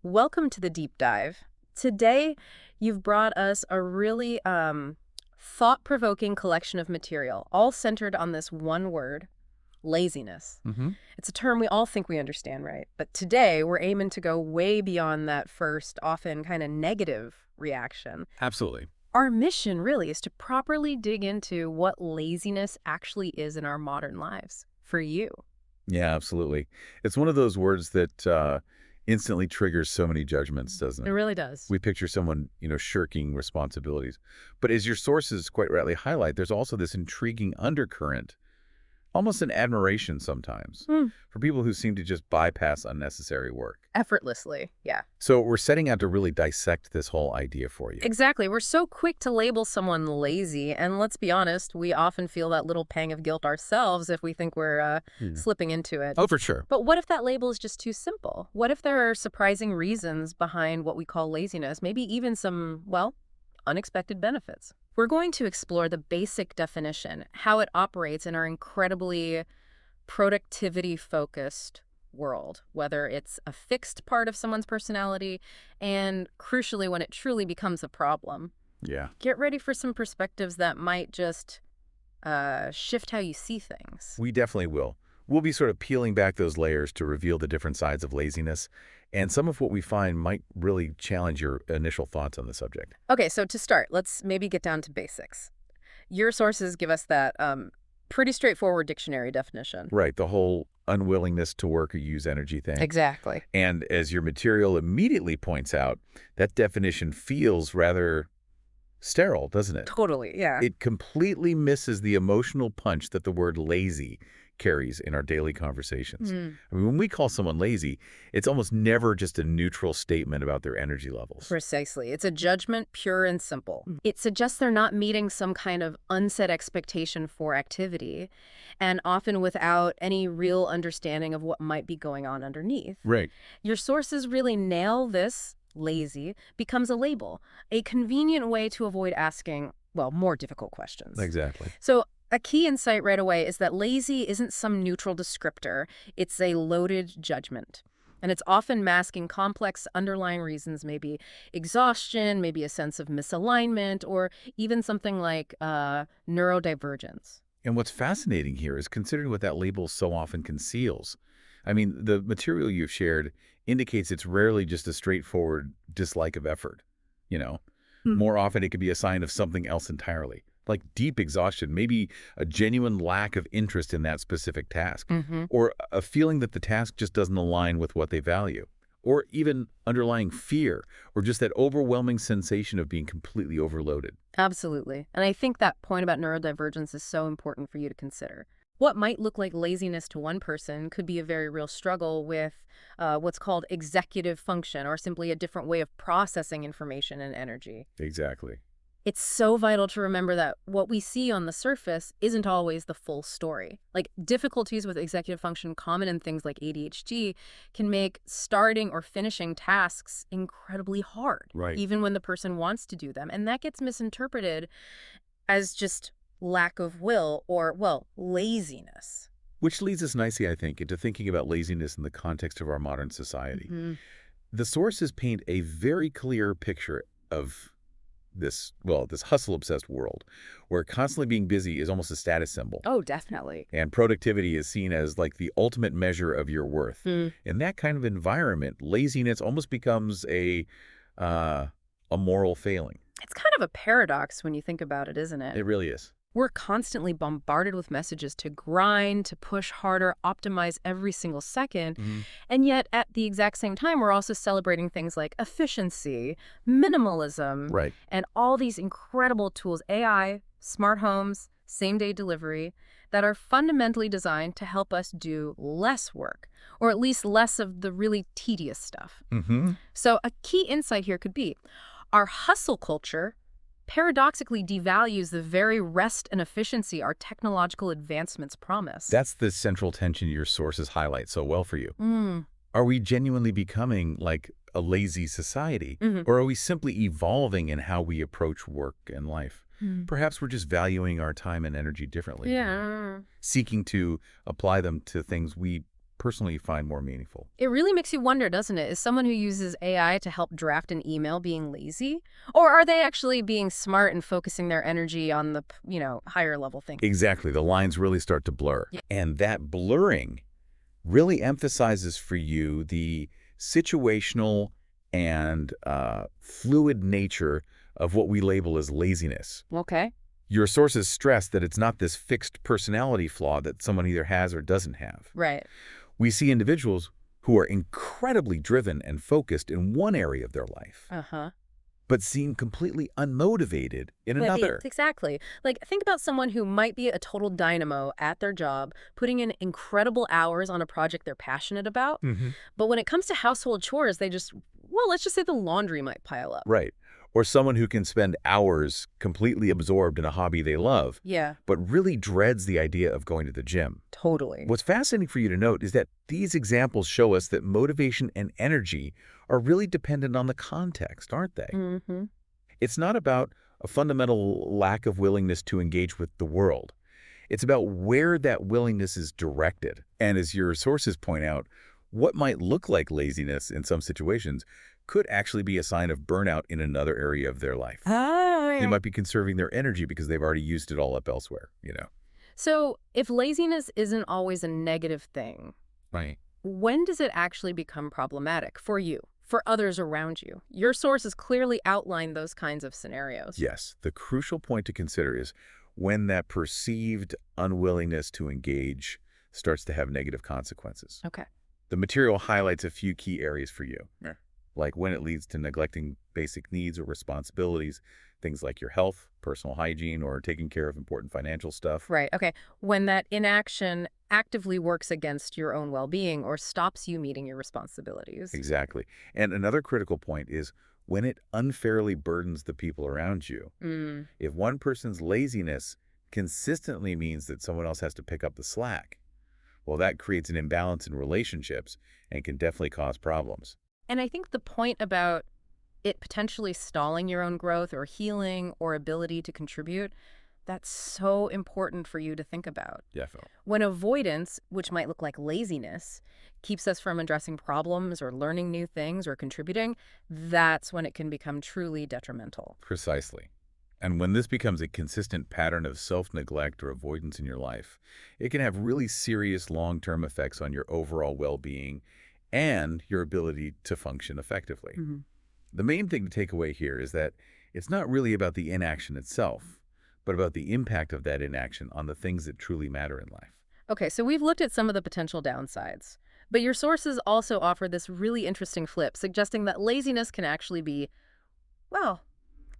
Welcome to the deep dive. Today, you've brought us a really thought-provoking collection of material, all centered on this one word, laziness. Hmm. It's a term we all think we understand, right? But today, we're aiming to go way beyond that first, often kind of negative reaction. Absolutely. Our mission really is to properly dig into what laziness actually is in our modern lives, for you. Yeah, absolutely. It's one of those words that instantly triggers so many judgments, doesn't It it? really does. We picture someone, shirking responsibilities. But as your sources quite rightly highlight, there's also this intriguing undercurrent, almost an admiration sometimes, Hmm. for people who seem to just bypass unnecessary work. Effortlessly, yeah. So we're setting out to really dissect this whole idea for you. Exactly. We're so quick to label someone lazy, and let's be honest, we often feel that little pang of guilt ourselves if we think we're Hmm. slipping into it. Oh, for sure. But what if that label is just too simple? What if there are surprising reasons behind what we call laziness, maybe even some, well, unexpected benefits? We're going to explore the basic definition, how it operates in our incredibly productivity-focused world, whether it's a fixed part of someone's personality, and crucially, when it truly becomes a problem. Yeah. Get ready for some perspectives that might just shift how you see things. We definitely will. We'll be sort of peeling back those layers to reveal the different sides of laziness, and some of what we find might really challenge your initial thoughts on the subject. Okay, so to start, let's maybe get down to basics. Your sources give us that pretty straightforward dictionary definition. Right, the whole unwillingness to work or use energy thing. Exactly. And as your material immediately points out, that definition feels rather sterile, doesn't it? Totally, yeah. It completely misses the emotional punch that the word lazy carries in our daily conversations. Mm. I mean, when we call someone lazy, it's almost never just a neutral statement about their energy levels. Precisely. It's a judgment, pure and simple. It suggests they're not meeting some kind of unset expectation for activity, and often without any real understanding of what might be going on underneath. Right. Your sources really nail this. Lazy becomes a label, a convenient way to avoid asking, well, more difficult questions. Exactly. So a key insight right away is that lazy isn't some neutral descriptor. It's a loaded judgment. And it's often masking complex underlying reasons, maybe exhaustion, maybe a sense of misalignment, or even something like neurodivergence. And what's fascinating here is considering what that label so often conceals. I mean, the material you've shared indicates it's rarely just a straightforward dislike of effort. You know, more often it could be a sign of something else entirely, like deep exhaustion, maybe a genuine lack of interest in that specific task, or a feeling that the task just doesn't align with what they value, or even underlying fear, or just that overwhelming sensation of being completely overloaded. Absolutely. And I think that point about neurodivergence is so important for you to consider. What might look like laziness to one person could be a very real struggle with what's called executive function, or simply a different way of processing information and energy. Exactly. It's so vital to remember that what we see on the surface isn't always the full story. Like, difficulties with executive function common in things like ADHD can make starting or finishing tasks incredibly hard, Right. even when the person wants to do them. And that gets misinterpreted as just lack of will or, well, laziness. Which leads us nicely, I think, into thinking about laziness in the context of our modern society. The sources paint a very clear picture of this hustle-obsessed world, where constantly being busy is almost a status symbol, Oh, definitely. and productivity is seen as like the ultimate measure of your worth. In that kind of environment, laziness almost becomes a moral failing. It's kind of a paradox when you think about it, isn't it? It really is. We're constantly bombarded with messages to grind, to push harder, optimize every single second. And yet, at the exact same time, we're also celebrating things like efficiency, minimalism, Right. and all these incredible tools, AI, smart homes, same-day delivery, that are fundamentally designed to help us do less work, or at least less of the really tedious stuff. So a key insight here could be our hustle culture paradoxically devalues the very rest and efficiency our technological advancements promise. That's the central tension your sources highlight so well for you. Are we genuinely becoming like a lazy society, or are we simply evolving in how we approach work and life? Perhaps we're just valuing our time and energy differently. Yeah. Seeking to apply them to things we personally find more meaningful. It really makes you wonder, doesn't it? Is someone who uses AI to help draft an email being lazy? Or are they actually being smart and focusing their energy on the, higher level thing? Exactly. The lines really start to blur. Yeah. And that blurring really emphasizes for you the situational and fluid nature of what we label as laziness. Okay. Your sources stress that it's not this fixed personality flaw that someone either has or doesn't have. Right. We see individuals who are incredibly driven and focused in one area of their life, Uh-huh. but seem completely unmotivated in another. Exactly. Like, think about someone who might be a total dynamo at their job, putting in incredible hours on a project they're passionate about. But when it comes to household chores, let's just say the laundry might pile up. Right. Or someone who can spend hours completely absorbed in a hobby they love, Yeah, but really dreads the idea of going to the gym. totally. What's fascinating for you to note is that these examples show us that motivation and energy are really dependent on the context, aren't they? Mm-hmm. It's not about a fundamental lack of willingness to engage with the world. It's about where that willingness is directed. And as your sources point out, what might look like laziness in some situations could actually be a sign of burnout in another area of their life. Oh, They might be conserving their energy because they've already used it all up elsewhere. So, if laziness isn't always a negative thing, Right. when does it actually become problematic for you, for others around you? Your sources clearly outline those kinds of scenarios. Yes. The crucial point to consider is when that perceived unwillingness to engage starts to have negative consequences. Okay. The material highlights a few key areas for you. Yeah. Like when it leads to neglecting basic needs or responsibilities, things like your health, personal hygiene, or taking care of important financial stuff. Right. Okay. When that inaction actively works against your own well-being or stops you meeting your responsibilities. Exactly. And another critical point is when it unfairly burdens the people around you. Mm. If one person's laziness consistently means that someone else has to pick up the slack, well, that creates an imbalance in relationships and can definitely cause problems. And I think the point about it potentially stalling your own growth or healing or ability to contribute, that's so important for you to think about. Definitely. When avoidance, which might look like laziness, keeps us from addressing problems or learning new things or contributing, that's when it can become truly detrimental. Precisely. And when this becomes a consistent pattern of self-neglect or avoidance in your life, it can have really serious long-term effects on your overall well-being and your ability to function effectively. Mm-hmm. The main thing to take away here is that it's not really about the inaction itself, but about the impact of that inaction on the things that truly matter in life. Okay, so we've looked at some of the potential downsides, but your sources also offer this really interesting flip, suggesting that laziness can actually be, well,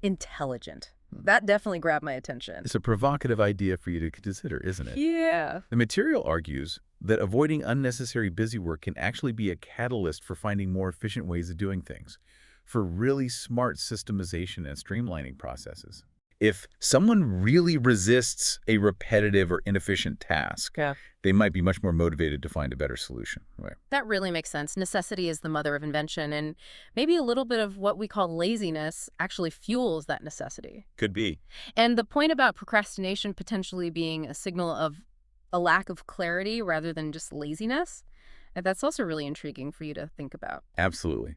intelligent. That definitely grabbed my attention. It's a provocative idea for you to consider, isn't it? Yeah. The material argues that avoiding unnecessary busy work can actually be a catalyst for finding more efficient ways of doing things, for really smart systemization and streamlining processes. If someone really resists a repetitive or inefficient task, Yeah. they might be much more motivated to find a better solution. Right. That really makes sense. Necessity is the mother of invention, and maybe a little bit of what we call laziness actually fuels that necessity. Could be. And the point about procrastination potentially being a signal of a lack of clarity rather than just laziness, that's also really intriguing for you to think about. Absolutely.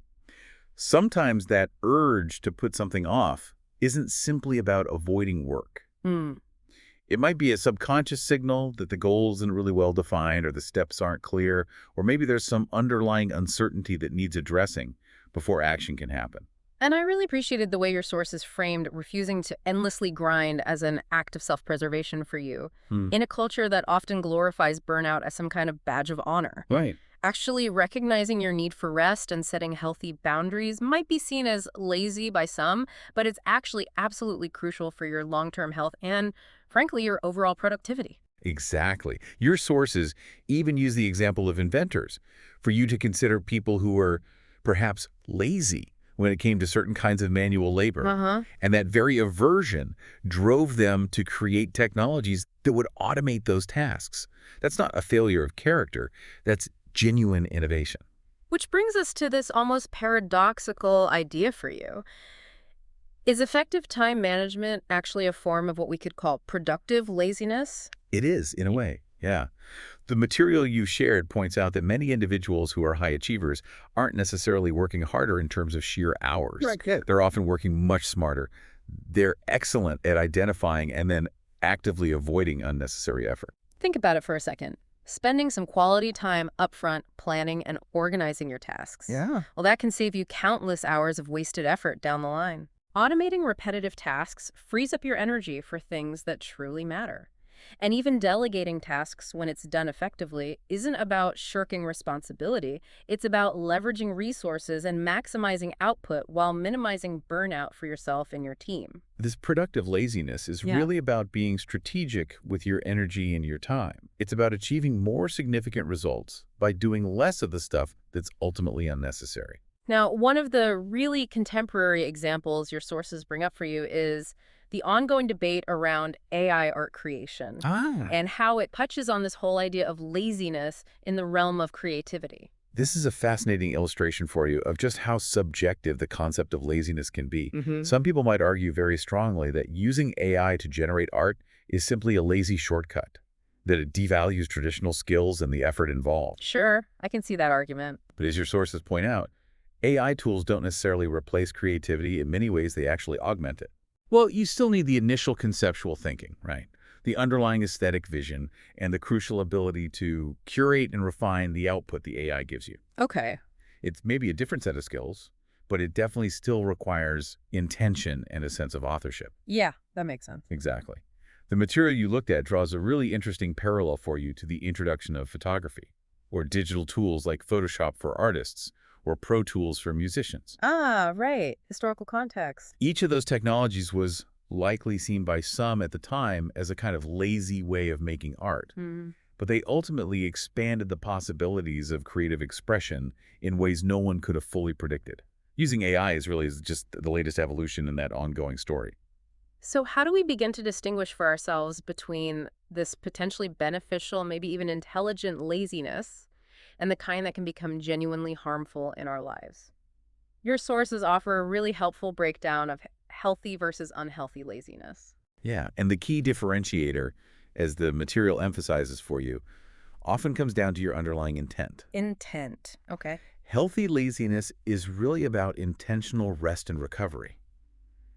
Sometimes that urge to put something off isn't simply about avoiding work. Hmm. It might be a subconscious signal that the goal isn't really well defined or the steps aren't clear, or maybe there's some underlying uncertainty that needs addressing before action can happen. And I really appreciated the way your sources framed refusing to endlessly grind as an act of self-preservation for you in a culture that often glorifies burnout as some kind of badge of honor. Right. Actually recognizing your need for rest and setting healthy boundaries might be seen as lazy by some, but it's actually absolutely crucial for your long-term health and, frankly, your overall productivity. Exactly. Your sources even use the example of inventors for you to consider people who were perhaps lazy when it came to certain kinds of manual labor. Uh-huh. And that very aversion drove them to create technologies that would automate those tasks. That's not a failure of character. That's genuine innovation. Which brings us to this almost paradoxical idea for you. Is effective time management actually a form of what we could call productive laziness? It is, in a way, yeah. The material you shared points out that many individuals who are high achievers aren't necessarily working harder in terms of sheer hours. Right, good. They're often working much smarter. They're excellent at identifying and then actively avoiding unnecessary effort. Think about it for a second. Spending some quality time upfront planning and organizing your tasks. Yeah. Well, that can save you countless hours of wasted effort down the line. Automating repetitive tasks frees up your energy for things that truly matter. And even delegating tasks when it's done effectively isn't about shirking responsibility. It's about leveraging resources and maximizing output while minimizing burnout for yourself and your team. This productive laziness is Yeah. really about being strategic with your energy and your time. It's about achieving more significant results by doing less of the stuff that's ultimately unnecessary. Now, one of the really contemporary examples your sources bring up for you is the ongoing debate around AI art creation and how it touches on this whole idea of laziness in the realm of creativity. This is a fascinating illustration for you of just how subjective the concept of laziness can be. Some people might argue very strongly that using AI to generate art is simply a lazy shortcut, that it devalues traditional skills and the effort involved. Sure, I can see that argument. But as your sources point out, AI tools don't necessarily replace creativity. In many ways, they actually augment it. Well, you still need the initial conceptual thinking, right? The underlying aesthetic vision and the crucial ability to curate and refine the output the AI gives you. Okay. It's maybe a different set of skills, but it definitely still requires intention and a sense of authorship. Yeah, that makes sense. Exactly. The material you looked at draws a really interesting parallel for you to the introduction of photography, or digital tools like Photoshop for artists, or Pro Tools for musicians. Ah, right. Historical context. Each of those technologies was likely seen by some at the time as a kind of lazy way of making art, but they ultimately expanded the possibilities of creative expression in ways no one could have fully predicted. Using AI is really just the latest evolution in that ongoing story. So how do we begin to distinguish for ourselves between this potentially beneficial, maybe even intelligent laziness and the kind that can become genuinely harmful in our lives? Your sources offer a really helpful breakdown of healthy versus unhealthy laziness. Yeah, and the key differentiator, as the material emphasizes for you, often comes down to your underlying intent. Intent. Okay. Healthy laziness is really about intentional rest and recovery.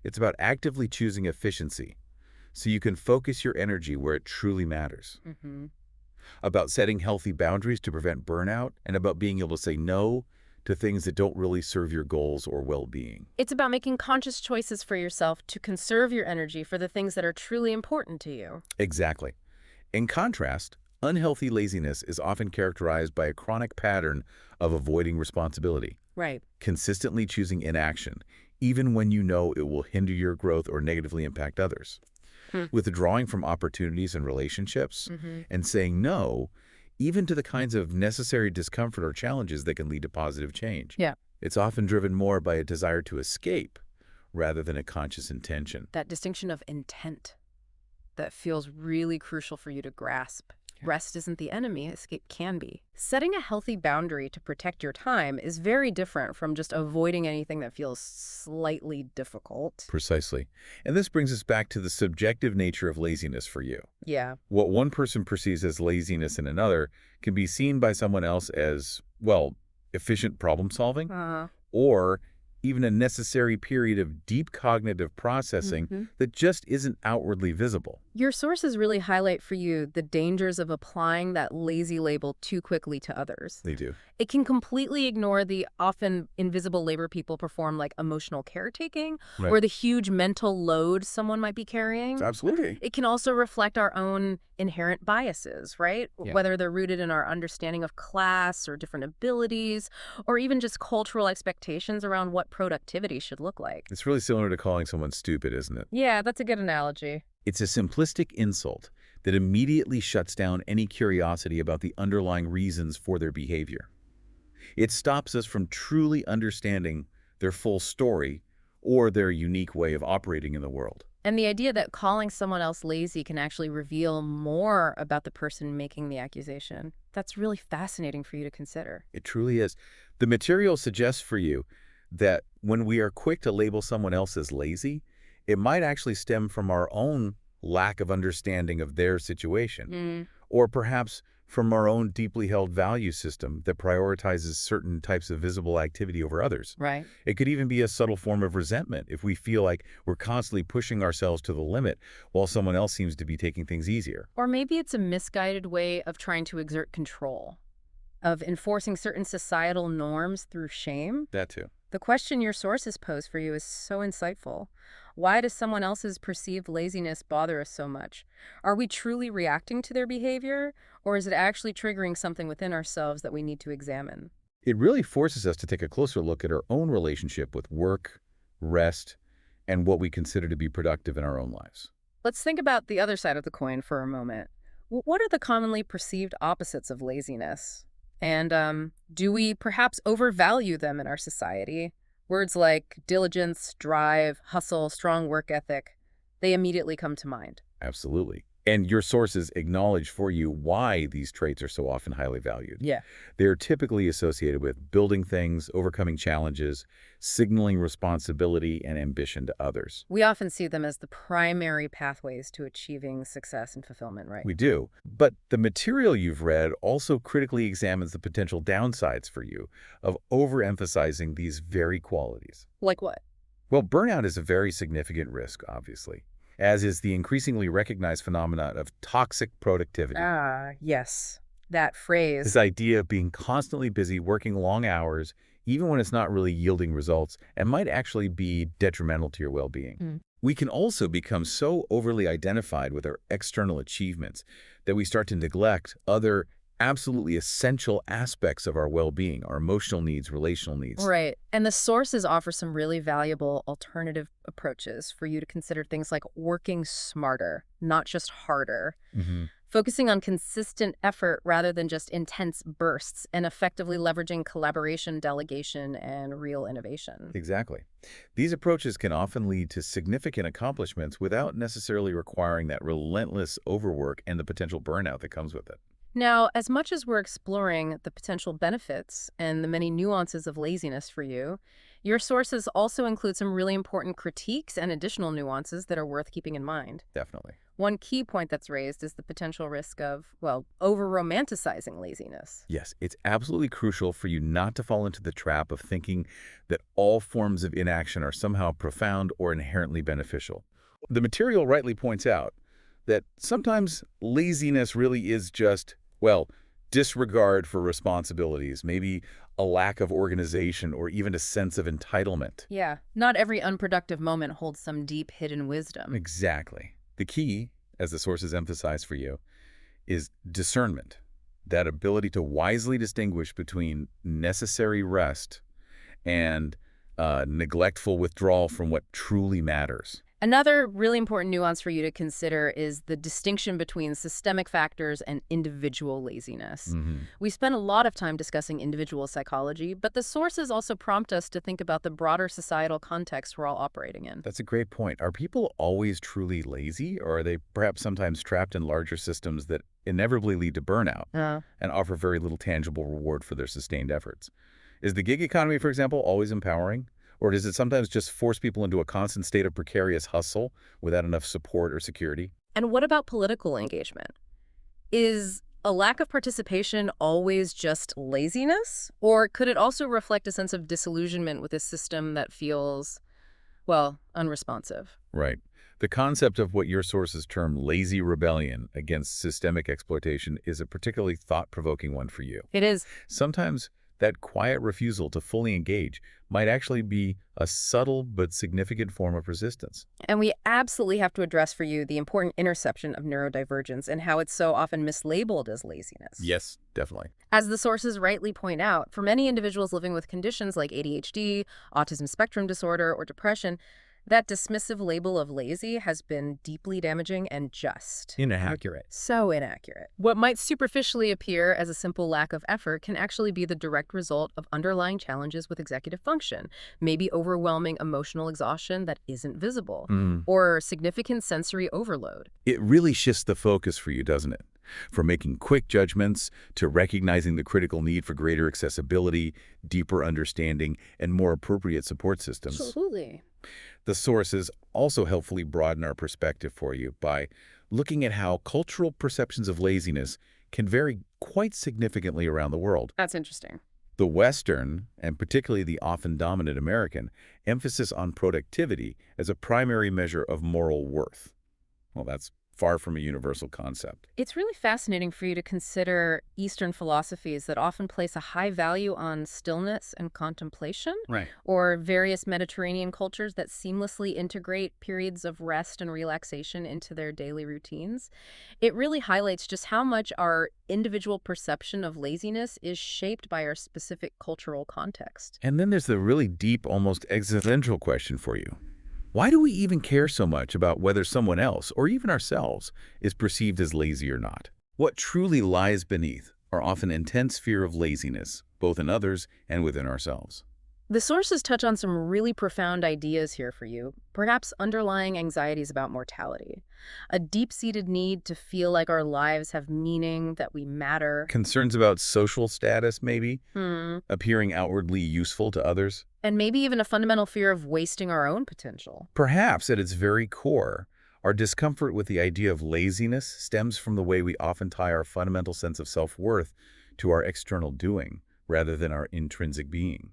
It's about actively choosing efficiency so you can focus your energy where it truly matters. About setting healthy boundaries to prevent burnout, and about being able to say no to things that don't really serve your goals or well-being. It's about making conscious choices for yourself to conserve your energy for the things that are truly important to you. Exactly. In contrast, unhealthy laziness is often characterized by a chronic pattern of avoiding responsibility, Right. consistently choosing inaction, even when you know it will hinder your growth or negatively impact others. Withdrawing from opportunities and relationships, and saying no, even to the kinds of necessary discomfort or challenges that can lead to positive change. Yeah. It's often driven more by a desire to escape rather than a conscious intention. That distinction of intent that feels really crucial for you to grasp. Rest isn't the enemy, escape can be. Setting a healthy boundary to protect your time is very different from just avoiding anything that feels slightly difficult. Precisely. And this brings us back to the subjective nature of laziness for you. Yeah. What one person perceives as laziness in another can be seen by someone else as, well, efficient problem solving, or even a necessary period of deep cognitive processing that just isn't outwardly visible. Your sources really highlight for you the dangers of applying that lazy label too quickly to others. They do. It can completely ignore the often invisible labor people perform, like emotional caretaking or the huge mental load someone might be carrying. Absolutely. It can also reflect our own inherent biases, right? Yeah. Whether they're rooted in our understanding of class or different abilities, or even just cultural expectations around what productivity should look like. It's really similar to calling someone stupid, isn't it? Yeah, that's a good analogy. It's a simplistic insult that immediately shuts down any curiosity about the underlying reasons for their behavior. It stops us from truly understanding their full story or their unique way of operating in the world. And the idea that calling someone else lazy can actually reveal more about the person making the accusation, that's really fascinating for you to consider. It truly is. The material suggests for you that when we are quick to label someone else as lazy, it might actually stem from our own lack of understanding of their situation, or perhaps from our own deeply held value system that prioritizes certain types of visible activity over others. Right. It could even be a subtle form of resentment if we feel like we're constantly pushing ourselves to the limit while someone else seems to be taking things easier. Or maybe it's a misguided way of trying to exert control, of enforcing certain societal norms through shame. That too. The question your sources pose for you is so insightful. Why does someone else's perceived laziness bother us so much? Are we truly reacting to their behavior, or is it actually triggering something within ourselves that we need to examine? It really forces us to take a closer look at our own relationship with work, rest, and what we consider to be productive in our own lives. Let's think about the other side of the coin for a moment. What are the commonly perceived opposites of laziness? And do we perhaps overvalue them in our society? Words like diligence, drive, hustle, strong work ethic, they immediately come to mind. Absolutely. And your sources acknowledge for you why these traits are so often highly valued. Yeah. They're typically associated with building things, overcoming challenges, signaling responsibility and ambition to others. We often see them as the primary pathways to achieving success and fulfillment, right? We do. But the material you've read also critically examines the potential downsides for you of overemphasizing these very qualities. Like what? Well, burnout is a very significant risk, obviously, as is the increasingly recognized phenomenon of toxic productivity. Ah, yes. That phrase. This idea of being constantly busy, working long hours, even when it's not really yielding results, and might actually be detrimental to your well-being. We can also become so overly identified with our external achievements that we start to neglect other absolutely essential aspects of our well-being, our emotional needs, relational needs. Right. And the sources offer some really valuable alternative approaches for you to consider things like working smarter, not just harder, focusing on consistent effort rather than just intense bursts, and effectively leveraging collaboration, delegation, and real innovation. Exactly. These approaches can often lead to significant accomplishments without necessarily requiring that relentless overwork and the potential burnout that comes with it. Now, as much as we're exploring the potential benefits and the many nuances of laziness for you, your sources also include some really important critiques and additional nuances that are worth keeping in mind. Definitely. One key point that's raised is the potential risk of, well, over-romanticizing laziness. Yes, it's absolutely crucial for you not to fall into the trap of thinking that all forms of inaction are somehow profound or inherently beneficial. The material rightly points out that sometimes laziness really is just, well, disregard for responsibilities, maybe a lack of organization or even a sense of entitlement. Yeah, not every unproductive moment holds some deep hidden wisdom. Exactly. The key, as the sources emphasize for you, is discernment, that ability to wisely distinguish between necessary rest and neglectful withdrawal from what truly matters. Another really important nuance for you to consider is the distinction between systemic factors and individual laziness. We spend a lot of time discussing individual psychology, but the sources also prompt us to think about the broader societal context we're all operating in. That's a great point. Are people always truly lazy, or are they perhaps sometimes trapped in larger systems that inevitably lead to burnout and offer very little tangible reward for their sustained efforts? Is the gig economy, for example, always empowering? Or does it sometimes just force people into a constant state of precarious hustle without enough support or security? And what about political engagement? Is a lack of participation always just laziness? Or could it also reflect a sense of disillusionment with a system that feels, well, unresponsive? Right. The concept of what your sources term lazy rebellion against systemic exploitation is a particularly thought-provoking one for you. It is. Sometimes that quiet refusal to fully engage might actually be a subtle but significant form of resistance. And we absolutely have to address for you the important intersection of neurodivergence and how it's so often mislabeled as laziness. Yes, definitely. As the sources rightly point out, for many individuals living with conditions like ADHD, autism spectrum disorder, or depression, that dismissive label of lazy has been deeply damaging and just. Inaccurate. So inaccurate. What might superficially appear as a simple lack of effort can actually be the direct result of underlying challenges with executive function, maybe overwhelming emotional exhaustion that isn't visible, or significant sensory overload. It really shifts the focus for you, doesn't it? From making quick judgments to recognizing the critical need for greater accessibility, deeper understanding, and more appropriate support systems. Absolutely. The sources also helpfully broaden our perspective for you by looking at how cultural perceptions of laziness can vary quite significantly around the world. That's interesting. The Western, and particularly the often dominant American, emphasis on productivity as a primary measure of moral worth. Well, that's far from a universal concept. It's really fascinating for you to consider Eastern philosophies that often place a high value on stillness and contemplation, Right. or various Mediterranean cultures that seamlessly integrate periods of rest and relaxation into their daily routines. It really highlights just how much our individual perception of laziness is shaped by our specific cultural context. And then there's the really deep, almost existential question for you. Why do we even care so much about whether someone else, or even ourselves, is perceived as lazy or not? What truly lies beneath our often intense fear of laziness, both in others and within ourselves. The sources touch on some really profound ideas here for you, perhaps underlying anxieties about mortality, a deep-seated need to feel like our lives have meaning, that we matter. Concerns about social status, maybe? Hmm. Appearing outwardly useful to others? And maybe even a fundamental fear of wasting our own potential. Perhaps at its very core, our discomfort with the idea of laziness stems from the way we often tie our fundamental sense of self-worth to our external doing, rather than our intrinsic being.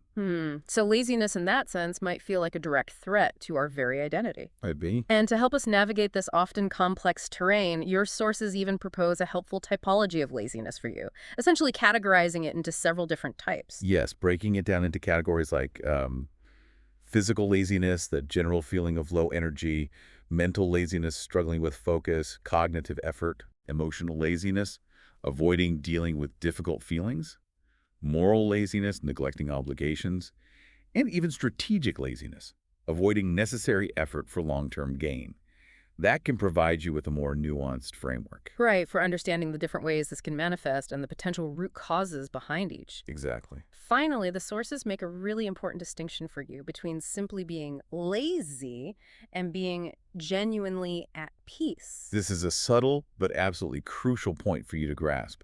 So laziness in that sense might feel like a direct threat to our very identity. Might be. And to help us navigate this often complex terrain, your sources even propose a helpful typology of laziness for you, essentially categorizing it into several different types. Yes, breaking it down into categories like physical laziness, the general feeling of low energy, mental laziness, struggling with focus, cognitive effort, emotional laziness, avoiding dealing with difficult feelings, moral laziness, neglecting obligations, and even strategic laziness, avoiding necessary effort for long-term gain. That can provide you with a more nuanced framework. Right, for understanding the different ways this can manifest and the potential root causes behind each. Exactly. Finally, the sources make a really important distinction for you between simply being lazy and being genuinely at peace. This is a subtle but absolutely crucial point for you to grasp.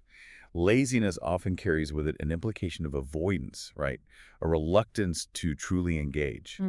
Laziness often carries with it an implication of avoidance, right? A reluctance to truly engage.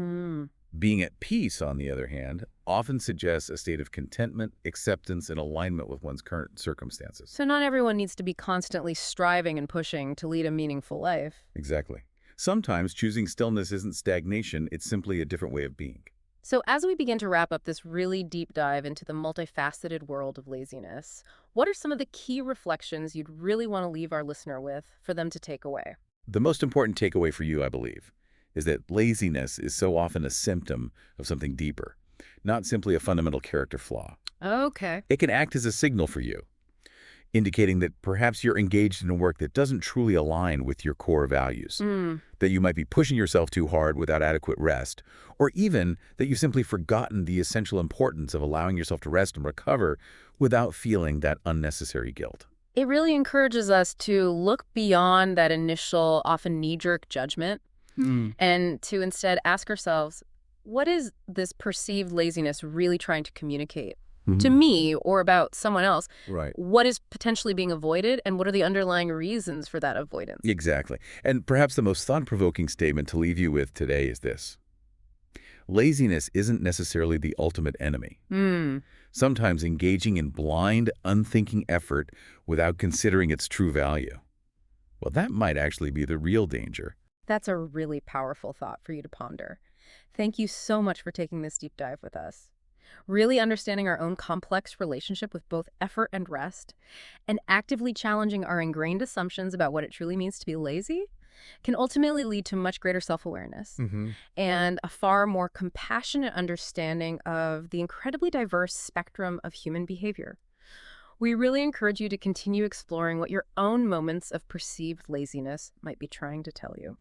Being at peace, on the other hand, often suggests a state of contentment, acceptance, and alignment with one's current circumstances. So not everyone needs to be constantly striving and pushing to lead a meaningful life. Exactly. Sometimes choosing stillness isn't stagnation, it's simply a different way of being. So as we begin to wrap up this really deep dive into the multifaceted world of laziness, what are some of the key reflections you'd really want to leave our listener with for them to take away? The most important takeaway for you, I believe, is that laziness is so often a symptom of something deeper, not simply a fundamental character flaw. Okay. It can act as a signal for you, indicating that perhaps you're engaged in a work that doesn't truly align with your core values, that you might be pushing yourself too hard without adequate rest, or even that you've simply forgotten the essential importance of allowing yourself to rest and recover without feeling that unnecessary guilt. It really encourages us to look beyond that initial, often knee-jerk judgment and to instead ask ourselves, what is this perceived laziness really trying to communicate? To me or about someone else, Right. what is potentially being avoided and what are the underlying reasons for that avoidance? Exactly. And perhaps the most thought-provoking statement to leave you with today is this. Laziness isn't necessarily the ultimate enemy. Sometimes engaging in blind, unthinking effort without considering its true value, well, that might actually be the real danger. That's a really powerful thought for you to ponder. Thank you so much for taking this deep dive with us. Really understanding our own complex relationship with both effort and rest, and actively challenging our ingrained assumptions about what it truly means to be lazy can ultimately lead to much greater self-awareness and a far more compassionate understanding of the incredibly diverse spectrum of human behavior. We really encourage you to continue exploring what your own moments of perceived laziness might be trying to tell you.